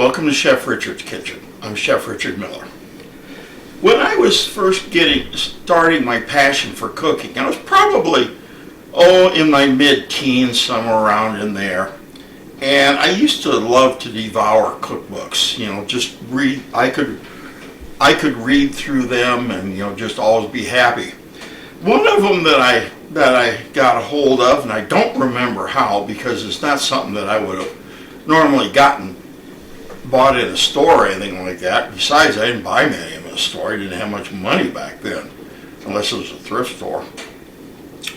Welcome to Chef Richard's Kitchen. I'm Chef Richard Miller. When I was first starting my passion for cooking, I was probably, in my mid-teens, somewhere around in there. And I used to love to devour cookbooks, just read. I could read through them and, just always be happy. One of them that I got a hold of, and I don't remember how because it's not something that I would have normally bought in a store or anything like that. Besides, I didn't buy many in a store. I didn't have much money back then, unless it was a thrift store.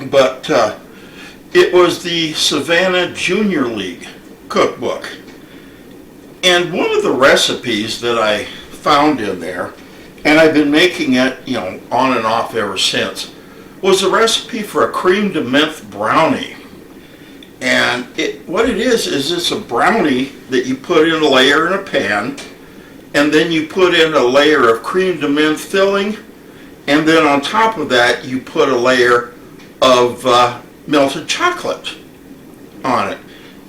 But it was the Savannah Junior League cookbook. And one of the recipes that I found in there, and I've been making it, on and off ever since, was a recipe for a creme de menthe brownie. And what it is it's a brownie that you put in a layer in a pan, and then you put in a layer of creme de menthe filling, and then on top of that you put a layer of melted chocolate on it.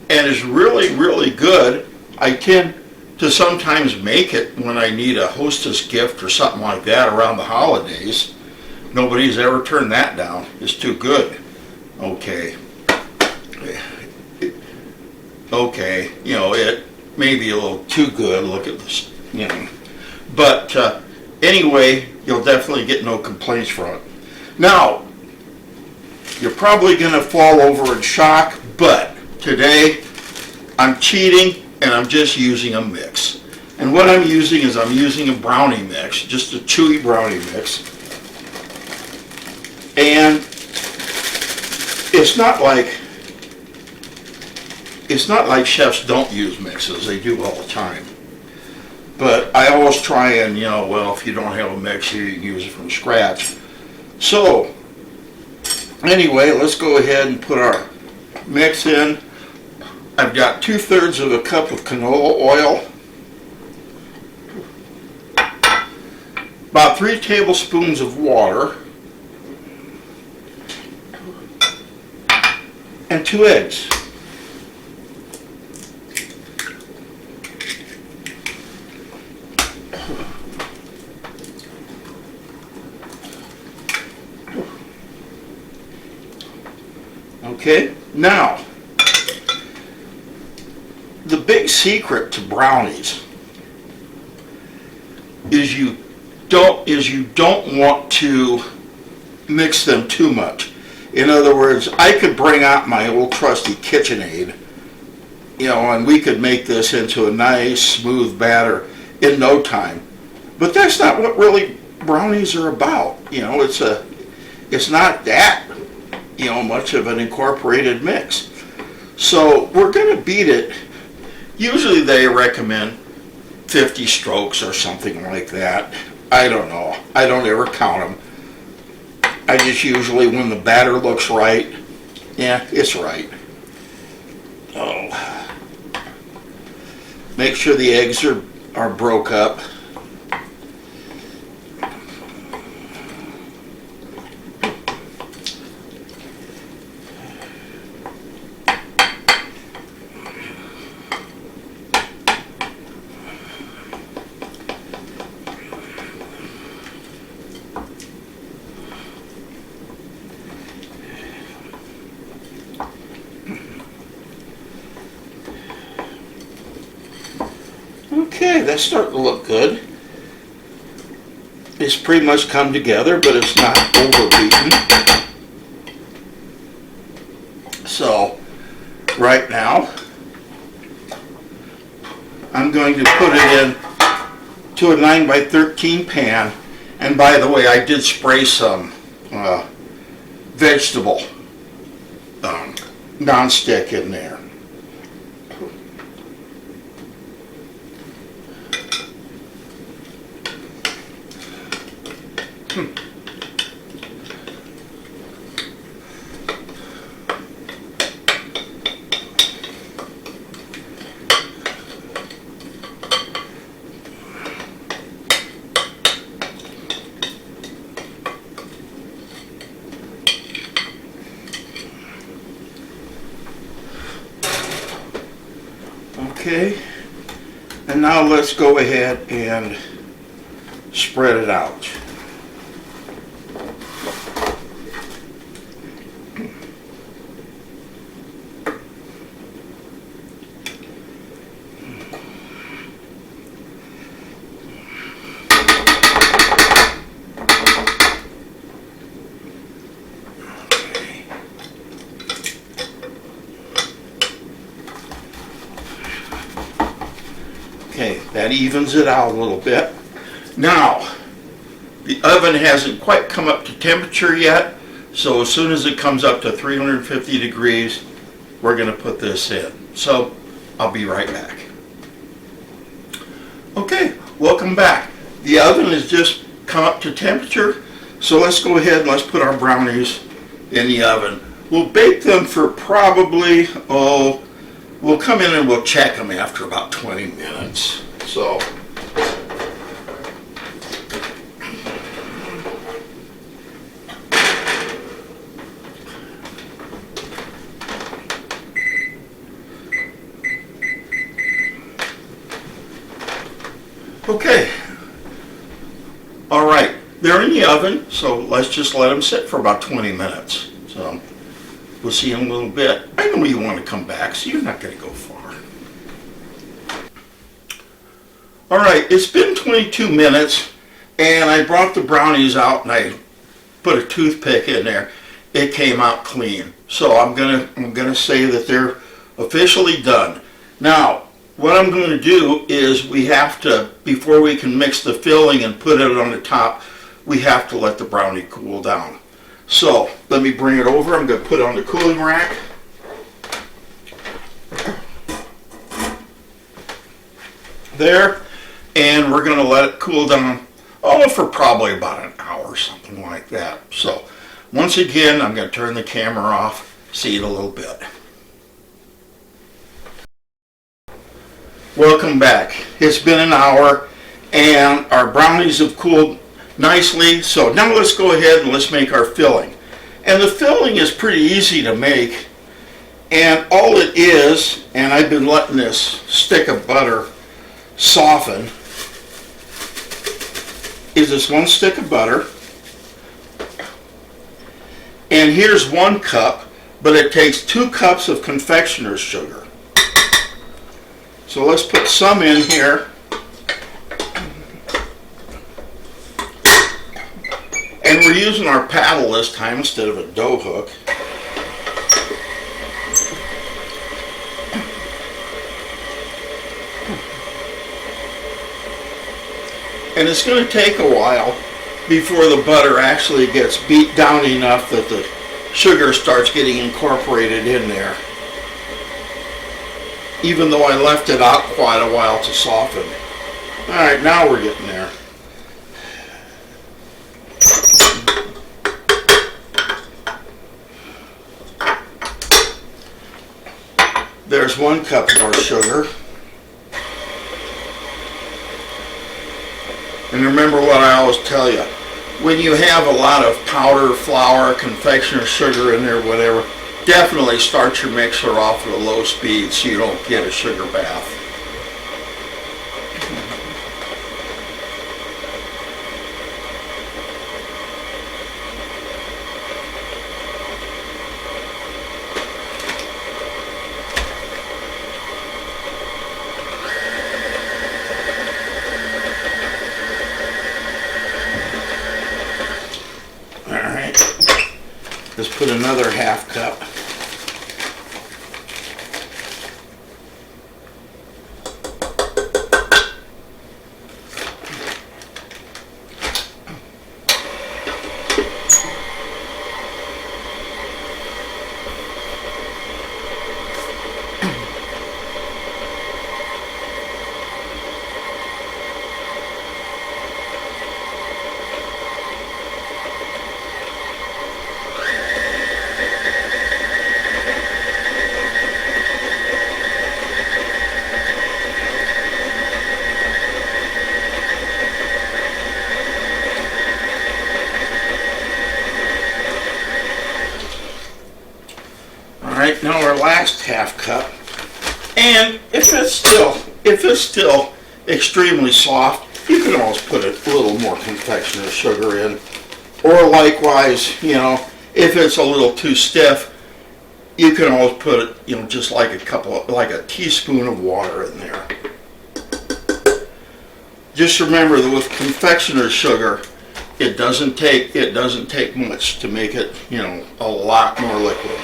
And it's really, really good. I tend to sometimes make it when I need a hostess gift or something like that around the holidays. Nobody's ever turned that down. It's too good. Okay, it may be a little too good. Look at this, But anyway, you'll definitely get no complaints from it. Now, you're probably going to fall over in shock, but today I'm cheating and I'm just using a mix. And what I'm using is I'm using a brownie mix, just a chewy brownie mix. And it's not like chefs don't use mixes. They do all the time. But I always try and, if you don't have a mix, you can use it from scratch. So, anyway, let's go ahead and put our mix in. I've got 2/3 of a cup of canola oil, about 3 tablespoons of water, and 2 eggs. Okay, now, the big secret to brownies is you don't want to mix them too much. In other words, I could bring out my old trusty KitchenAid, and we could make this into a nice smooth batter in no time. But that's not what really brownies are about. It's not that much of an incorporated mix. So we're going to beat it. Usually they recommend 50 strokes or something like that. I don't know. I don't ever count them. I just usually, when the batter looks right, yeah, it's right. Oh. Make sure the eggs are broke up. Okay, that's starting to look good. It's pretty much come together, but it's not overbeaten. So, right now, I'm going to put it in to a 9x13 pan. And by the way, I did spray some vegetable nonstick in there. Okay, And now let's go ahead and spread it out. Okay, that evens it out a little bit. Now, the oven hasn't quite come up to temperature yet, so as soon as it comes up to 350 degrees, we're going to put this in. So, I'll be right back. Okay, welcome back. The oven has just come up to temperature, so let's go ahead and let's put our brownies in the oven. We'll bake them for probably, we'll come in and we'll check them after about 20 minutes. So, okay. All right, they're in the oven, so let's just let them sit for about 20 minutes. So, we'll see in a little bit. I know you want to come back, so you're not going to go far. All right, it's been 22 minutes, and I brought the brownies out, and I put a toothpick in there. It came out clean. So I'm gonna say that they're officially done. Now, what I'm going to do is we have to, before we can mix the filling and put it on the top, we have to let the brownie cool down. So let me bring it over. I'm going to put it on the cooling rack. There. And we're going to let it cool down, for probably about an hour, something like that. So once again, I'm going to turn the camera off, see it a little bit. Welcome back. It's been an hour, and our brownies have cooled nicely. So now let's go ahead and let's make our filling. And the filling is pretty easy to make. And all it is, and I've been letting this stick of butter soften, is this one stick of butter. And here's 1 cup, but it takes 2 cups of confectioner's sugar. So let's put some in here. And we're using our paddle this time instead of a dough hook. And it's going to take a while before the butter actually gets beat down enough that the sugar starts getting incorporated in there. Even though I left it out quite a while to soften. Alright, now we're getting there. There's 1 cup of our sugar. And remember what I always tell you, when you have a lot of powder, flour, confectioner, sugar in there, whatever, definitely start your mixer off at a low speed so you don't get a sugar bath. Let's put another 1/2 cup. Alright, now our last 1/2 cup. And if it's still extremely soft, you can always put a little more confectioner's sugar in. Or likewise, you know, if it's a little too stiff, you can always put, you know, just like a teaspoon of water in there. Just remember that with confectioner's sugar, it doesn't take much to make it, you know, a lot more liquid.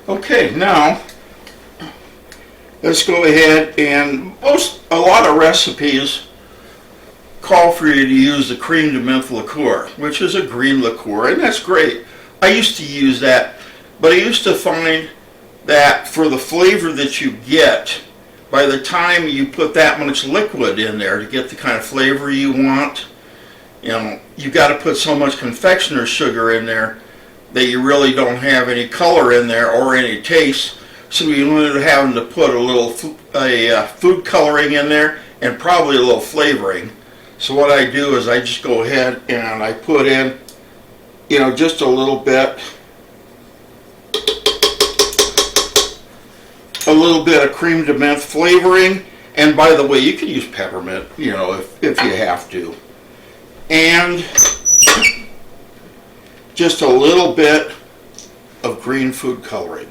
Okay, now let's go ahead and a lot of recipes call for you to use the Creme de Menthe liqueur, which is a green liqueur, and that's great. I used to use that, but I used to find that for the flavor that you get, by the time you put that much liquid in there to get the kind of flavor you want, you know, you got to put so much confectioner's sugar in there that you really don't have any color in there or any taste. So you ended up having to put a little food coloring in there and probably a little flavoring. So what I do is I just go ahead and I put in, you know, just a little bit of Creme de Menthe flavoring. And by the way, you can use peppermint, you know, if you have to. And just a little bit of green food coloring.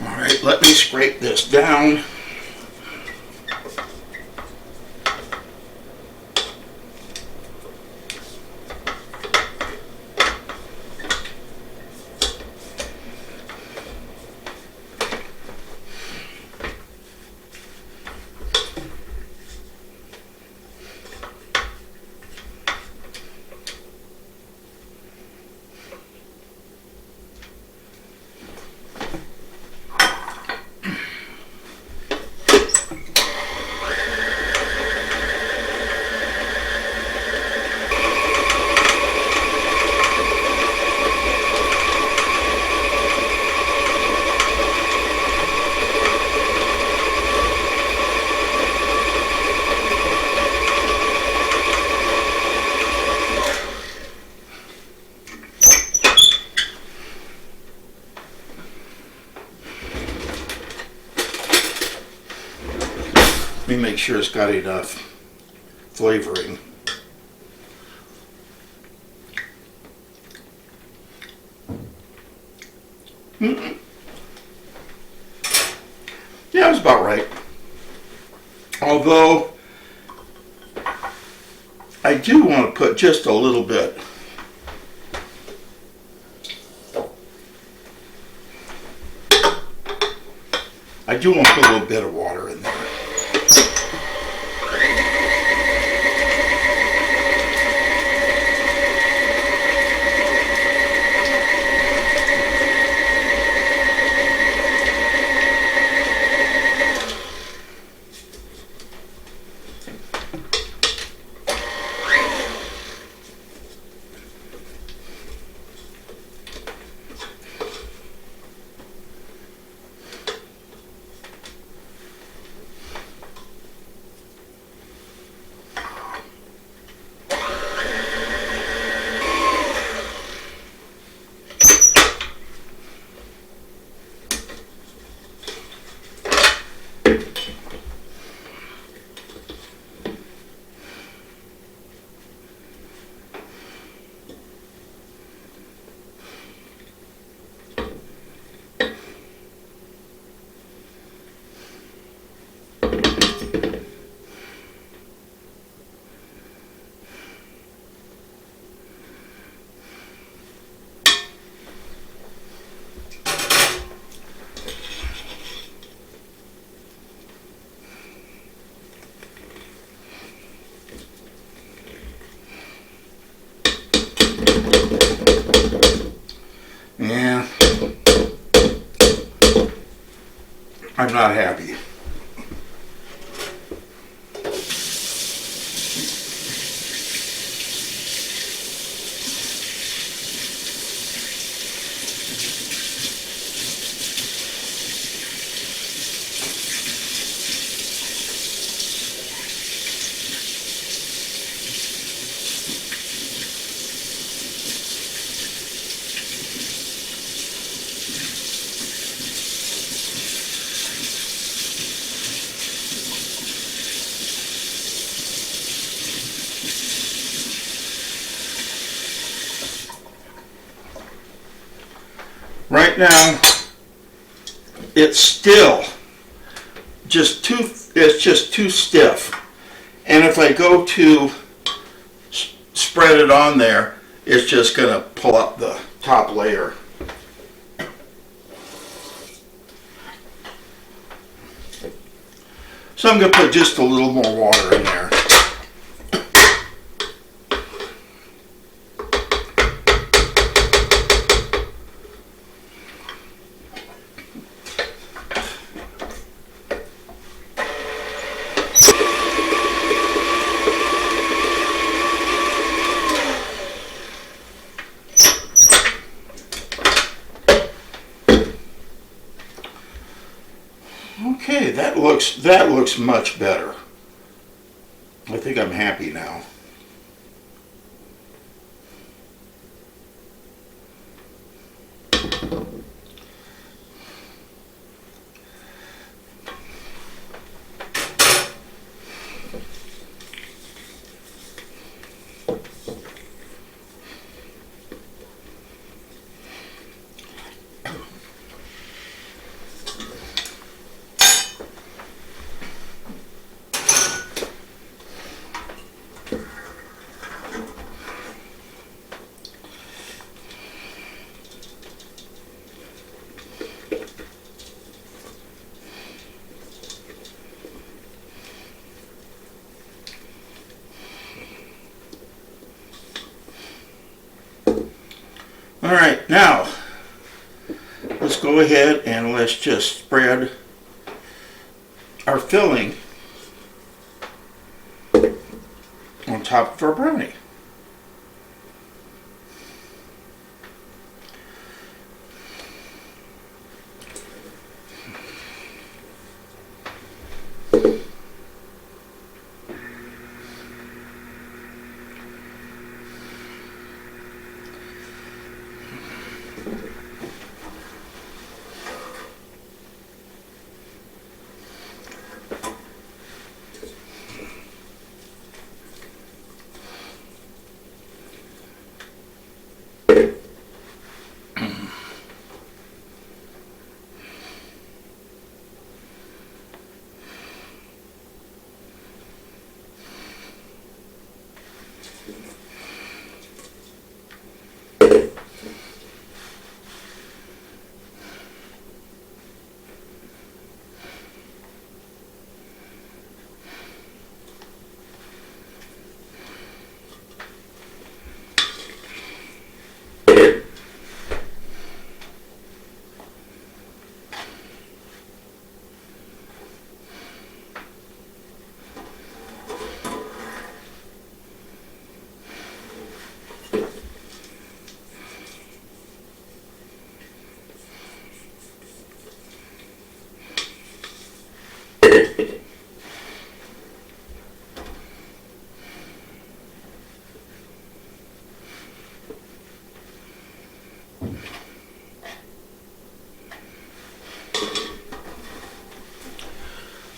All right, let me scrape this down. Let me make sure it's got enough flavoring. Yeah, that's about right. Although, I do want to put just a little bit. I do want to put a little bit of water in there. I'm not happy. Right now, it's still it's just too stiff. And if I go to spread it on there, it's just going to pull up the top layer. So I'm going to put just a little more water in there. Okay, that looks much better. I think I'm happy now. All right, now let's go ahead and let's just spread our filling on top of our brownie.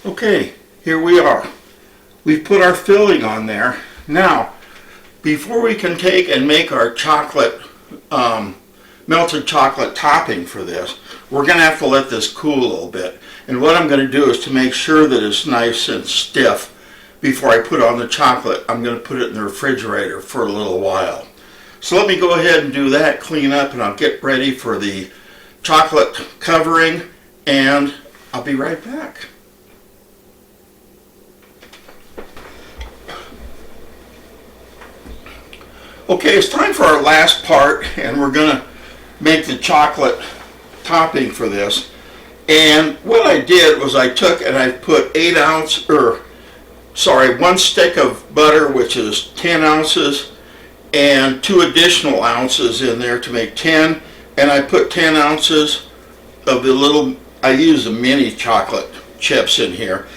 Okay, here we are. We've put our filling on there. Now, before we can take and make our chocolate, melted chocolate topping for this, we're going to have to let this cool a little bit. And what I'm going to do is to make sure that it's nice and stiff before I put on the chocolate, I'm going to put it in the refrigerator for a little while. So let me go ahead and do that, clean up, and I'll get ready for the chocolate covering, and I'll be right back. Okay, it's time for our last part, and we're going to make the chocolate topping for this. And what I did was I took and I put 1 stick of butter, which is 10 ounces, and 2 additional ounces in there to make 10. And I put 10 ounces of I use the mini chocolate chips in here.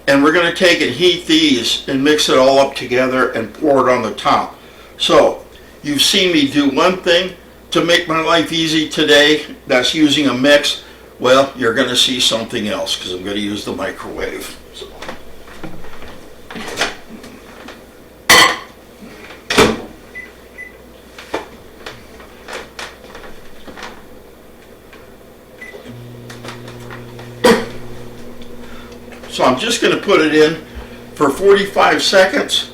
And we're going to take and heat these and mix it all up together and pour it on the top. So you've seen me do one thing to make my life easy today. That's using a mix. Well, you're going to see something else because I'm going to use the microwave. So. So I'm just going to put it in for 45 seconds,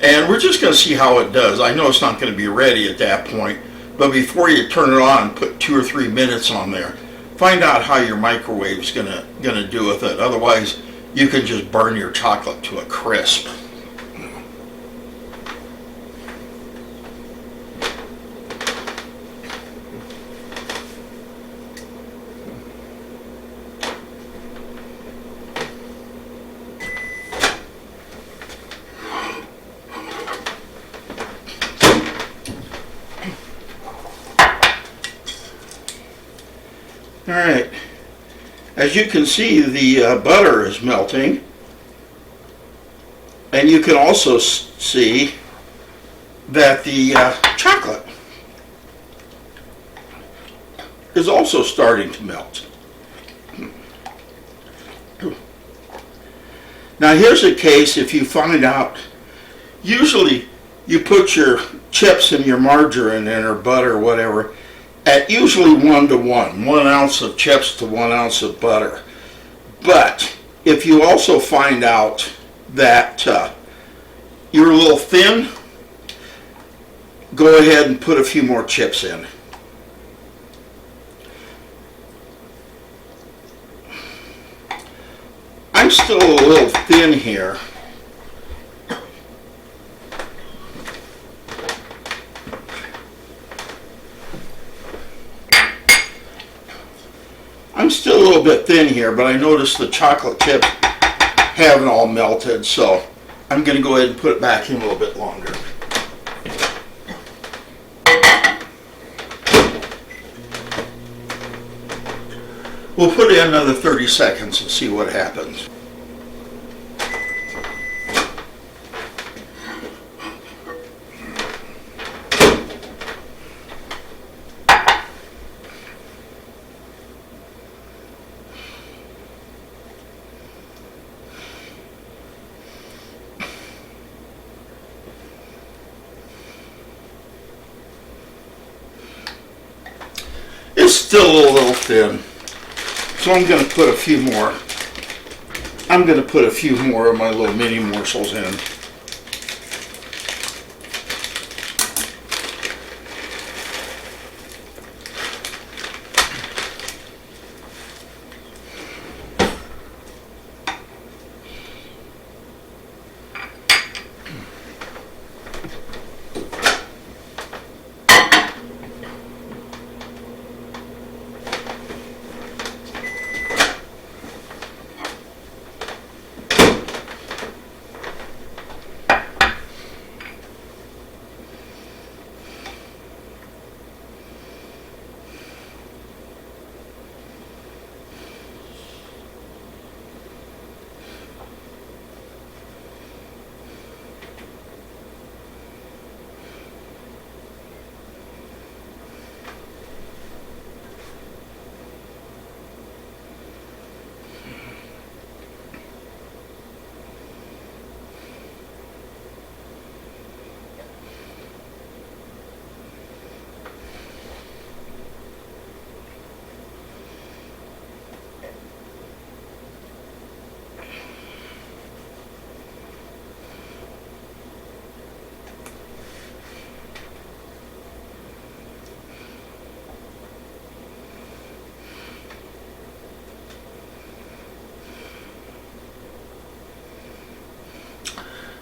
and we're just going to see how it does. I know it's not going to be ready at that point, but before you turn it on, put 2 or 3 minutes on there. Find out how your microwave's going to do with it. Otherwise, you can just burn your chocolate to a crisp. All right, as you can see, the butter is melting, and you can also see that the chocolate is also starting to melt. Now here's a case if you find out, usually you put your chips and your margarine in or butter or whatever at usually 1 to 1, 1 ounce of chips to 1 ounce of butter. But if you also find out that you're a little thin, go ahead and put a few more chips in. I'm still a little thin here. I'm still a little bit thin here, but I noticed the chocolate chips haven't all melted, so I'm going to go ahead and put it back in a little bit longer. We'll put in another 30 seconds and see what happens. It's still a little thin, so I'm going to put a few more. I'm going to put a few more of my little mini morsels in.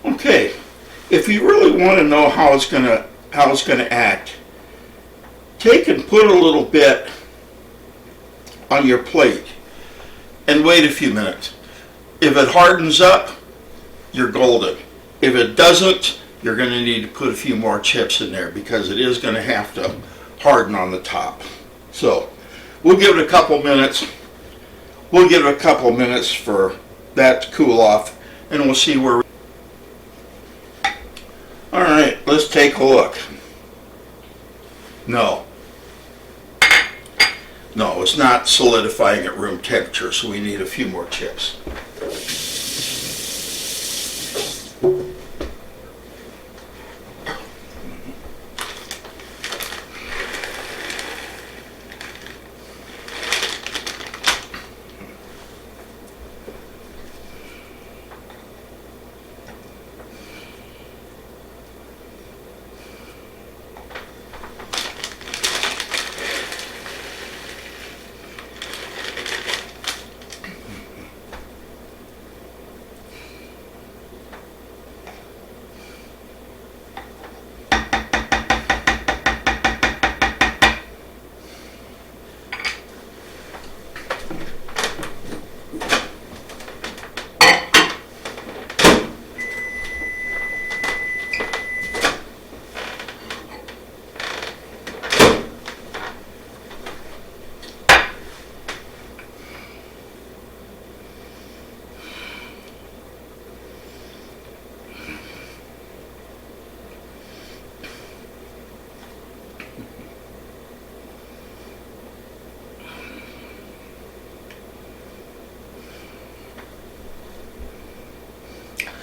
Okay, if you really want to know how it's gonna act, take and put a little bit on your plate. and wait a few minutes. If it hardens up, you're golden. If it doesn't, you're going to need to put a few more chips in there because it is going to have to harden on the top. So we'll give it a couple minutes. We'll give it a couple minutes for that to cool off, and we'll see where. All right, let's take a look. No, it's not solidifying at room temperature, so we need a few more chips.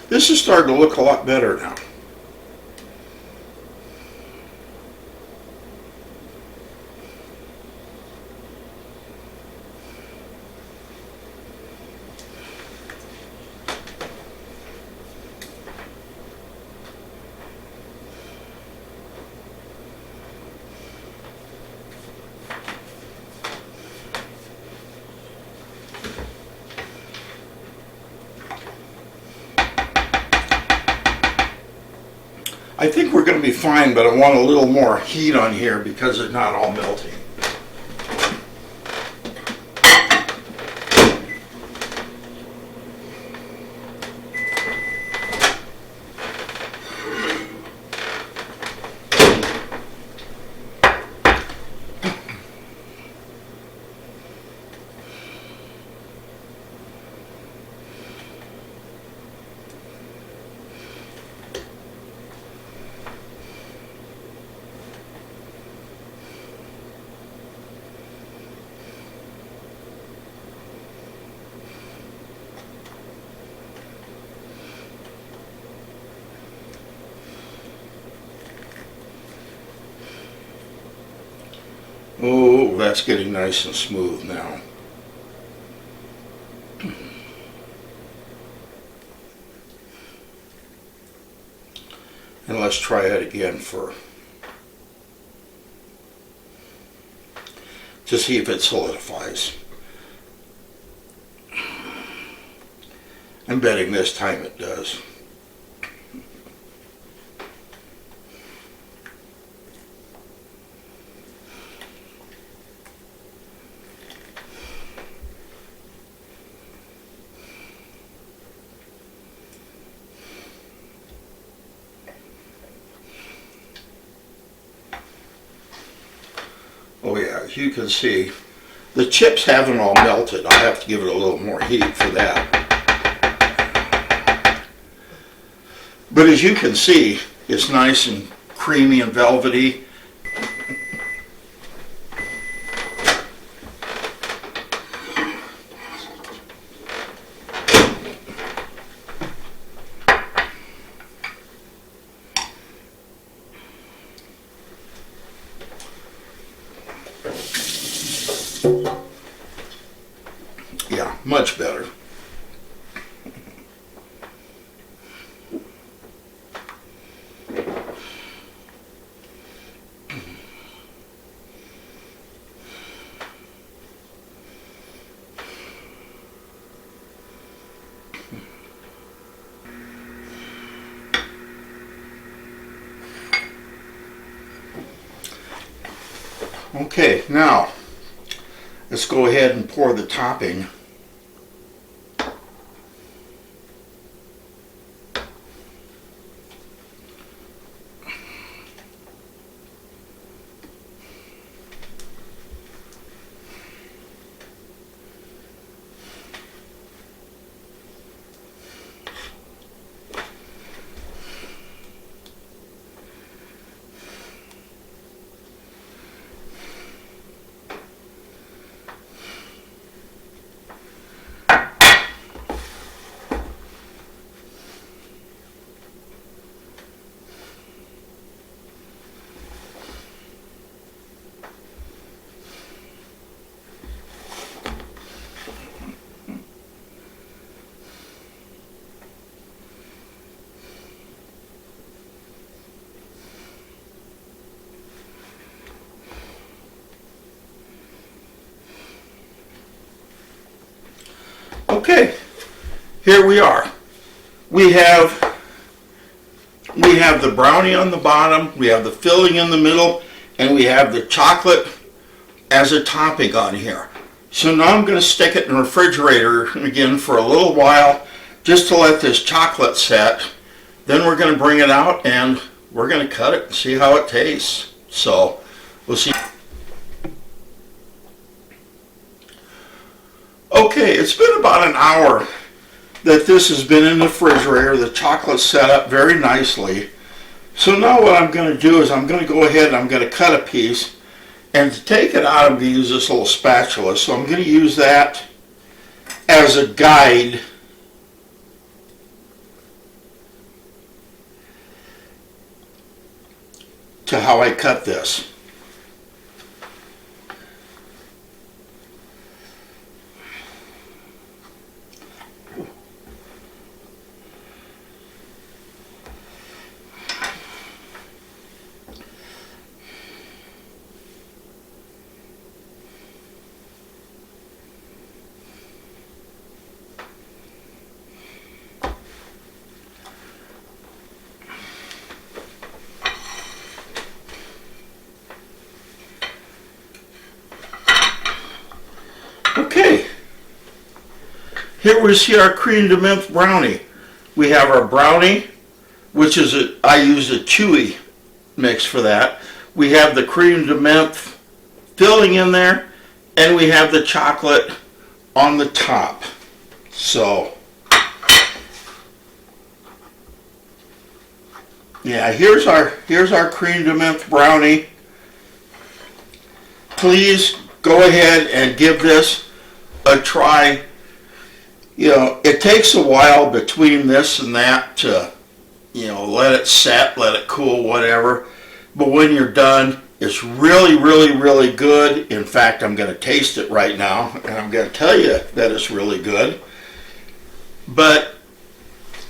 This is starting to look a lot better now. I think we're going to be fine, but I want a little more heat on here because it's not all melting. Oh, that's getting nice and smooth now. And let's try it again to see if it solidifies. I'm betting this time it does. Oh yeah, as you can see, the chips haven't all melted. I'll have to give it a little more heat for that. But as you can see, it's nice and creamy and velvety. Yeah, much better. Okay, now let's go ahead and pour the topping Okay, here we are. We have the brownie on the bottom, we have the filling in the middle, and we have the chocolate as a topping on here. So now I'm going to stick it in the refrigerator again for a little while just to let this chocolate set. Then we're going to bring it out and we're going to cut it and see how it tastes. So we'll see. Okay, it's been about an hour that this has been in the refrigerator. The chocolate's set up very nicely. So now what I'm going to do is I'm going to go ahead and I'm going to cut a piece. And to take it out, I'm going to use this little spatula. So I'm going to use that as a guide to how I cut this. Okay, here we see our cream de menthe brownie. We have our brownie, which is I use a chewy mix for that. We have the cream de menthe filling in there, and we have the chocolate on the top. So, yeah, here's our cream de menthe brownie. Please go ahead and give this a try. You know, it takes a while between this and that to, you know, let it set, let it cool, whatever. But when you're done, it's really, really, really good. In fact, I'm going to taste it right now, and I'm going to tell you that it's really good. But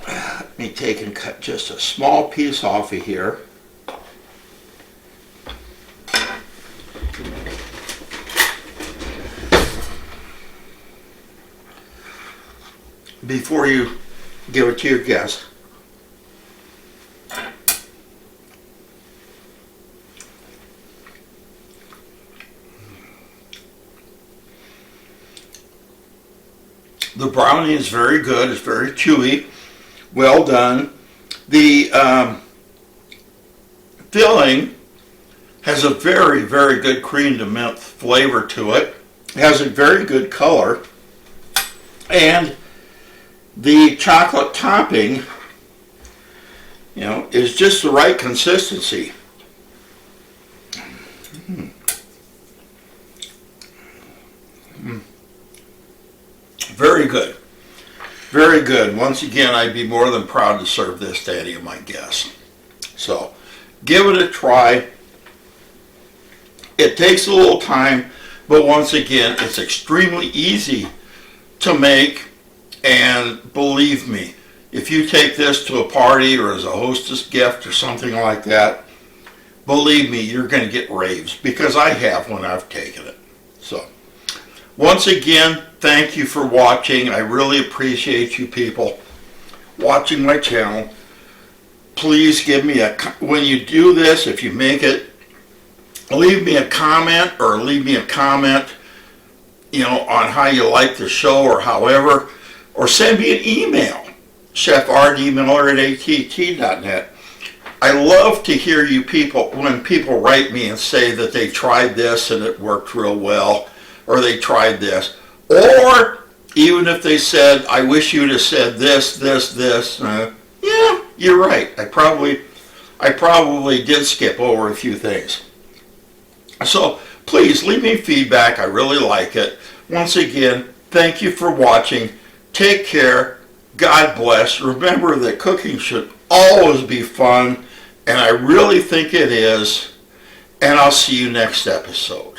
let me take and cut just a small piece off of here. Before you give it to your guest. The brownie is very good. It's very chewy. Well done. The filling has a very, very good cream de menthe flavor to it. It has a very good color. And the chocolate topping, you know, is just the right consistency. Very good. Very good. Once again, I'd be more than proud to serve this to any of my guests. So, give it a try. It takes a little time, but once again, it's extremely easy to make. And believe me, if you take this to a party or as a hostess gift or something like that, believe me, you're going to get raves, because I have when I've taken it. So, once again, thank you for watching. I really appreciate you people watching my channel. Please give me when you do this, if you make it, leave me a comment, you know, on how you like the show or however. Or send me an email, chefrdmiller@att.net. I love to hear you people, when people write me and say that they tried this and it worked real well, or they tried this. Or even if they said, I wish you'd have said this. Yeah, you're right. I probably did skip over a few things. So please leave me feedback. I really like it. Once again, thank you for watching. Take care. God bless. Remember that cooking should always be fun, and I really think it is. And I'll see you next episode.